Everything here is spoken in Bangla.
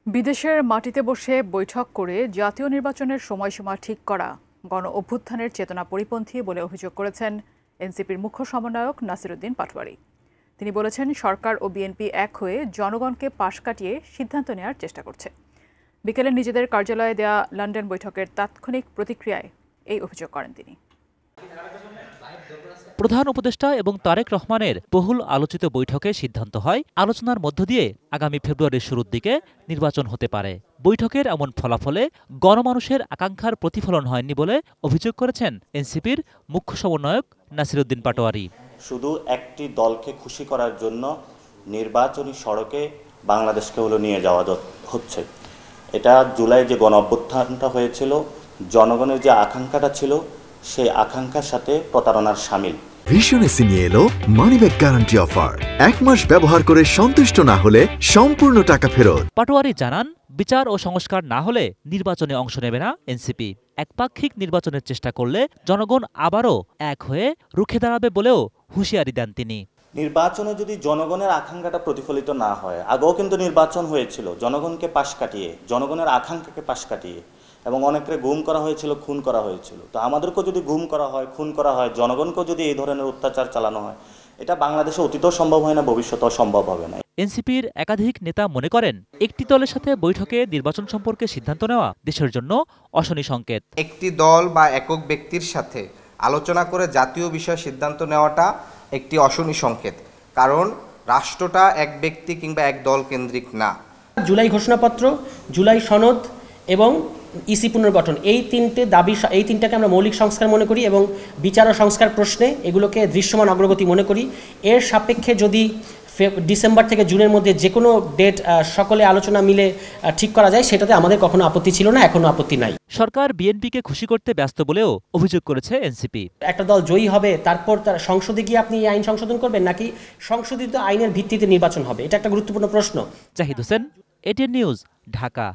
বিদেশের মাটিতে বসে বৈঠক করে জাতীয় নির্বাচনের সময়সীমা ঠিক করা গণ অভ্যুত্থানের চেতনা পরিপন্থী বলে অভিযোগ করেছেন এনসিপির মুখ্য সমন্বয়ক নাসিরউদ্দিন পাটোয়ারী। তিনি বলেছেন, সরকার ও বিএনপি এক হয়ে জনগণকে পাশ কাটিয়ে সিদ্ধান্ত নেওয়ার চেষ্টা করছে। বিকেলে নিজেদের কার্যালয়ে দেয়া লন্ডন বৈঠকের তাৎক্ষণিক প্রতিক্রিয়ায় এই অভিযোগ করেন তিনি। প্রধান উপদেষ্টা এবং তারেক রহমানের বহুল আলোচিত বৈঠকে সিদ্ধান্ত হয় আলোচনার মধ্য দিয়ে আগামী ফেব্রুয়ারির শুরুর দিকে নির্বাচন হতে পারে। বৈঠকের এমন ফলাফলে গণমানুষের আকাঙ্ক্ষার প্রতিফলন হয়নি বলে অভিযোগ করেছেন এনসিপির মুখ্য সমন্বয়ক নাসিরউদ্দিন পাটোয়ারী। শুধু একটি দলকে খুশি করার জন্য নির্বাচনী সড়কে বাংলাদেশকে নিয়ে যাওয়া হচ্ছে। এটা জুলাই যে গণ অভ্যুত্থানটা হয়েছিল, জনগণের যে আকাঙ্ক্ষাটা ছিল, সেই আকাঙ্ক্ষার সাথে প্রতারণার শামিল। ভিশন এসে নিয়ে এলো মানিব্যাগ গ্যারান্টি অফার। 1 মাস ব্যবহার করে সন্তুষ্ট না হলে সম্পূর্ণ টাকা ফেরত। পাটোয়ারী জানান, বিচার ও সংস্কার না হলে নির্বাচনে অংশ নেবে না এনসিপি। একপাক্ষিক নির্বাচনের চেষ্টা করলে জনগণ আবারও এক হয়ে রুখে দাঁড়াবে বলেও হুঁশিয়ারি দেন তিনি। নির্বাচনে যদি জনগণের আকাঙ্ক্ষাটা প্রতিফলিত না হয়, আগেও কিন্তু নির্বাচন হয়েছিল জনগণকে পাশ কাটিয়ে, জনগণের আকাঙ্ক্ষাকে পাশ কাটিয়ে, এবং অনেককে গুম করা হয়েছিল, খুন করা হয়েছিল। তো আমাদেরকেও যদি গুম করা হয়, খুন করা হয়, জনগণকেও যদি এই ধরনের অত্যাচার চালানো হয়, এটা বাংলাদেশে অতীতেও সম্ভব হয় না, ভবিষ্যতেও সম্ভব হবে না। এনসিপির একাধিক নেতা মনে করেন, একটি দলের সাথে বৈঠকে নির্বাচন সম্পর্কে সিদ্ধান্ত নেওয়া দেশের জন্য অশনি সংকেত। একটি দল বা একক ব্যক্তির সাথে আলোচনা করে জাতীয় বিষয়ে সিদ্ধান্ত নেওয়াটা একটি অশনি সংকেত, কারণ রাষ্ট্রটা এক ব্যক্তি কিংবা এক দল কেন্দ্রিক না। জুলাই ঘোষণাপত্র, জুলাই সনদ এবং ইসি পুনর্গঠন, এই তিনটাকে আমরা মৌলিক সংস্কার মনে করি এবং বিচার ও সংস্কার প্রশ্নে এগুলোকে দৃশ্যমান অগ্রগতি মনে করি। এর সাপেক্ষে যদি ডিসেম্বর থেকে জুনের মধ্যে যে কোনো ডেট সকলে আলোচনা মিলে ঠিক করা যায়, সেটাতে আমাদের কখনো আপত্তি ছিল না, এখনো আপত্তি নাই। সরকার বিএনপিকে খুশি করতে ব্যস্ত বলেও অভিযোগ করেছে এনসিপি। একটা দল জয়ী হবে, তারপর তার সংসদে গিয়ে আপনি এই আইন সংশোধন করবেন, নাকি সংশোধিত আইনের ভিত্তিতে নির্বাচন হবে? এটা একটা গুরুত্বপূর্ণ প্রশ্ন। Zahid Hossain, ATN news, Dhaka.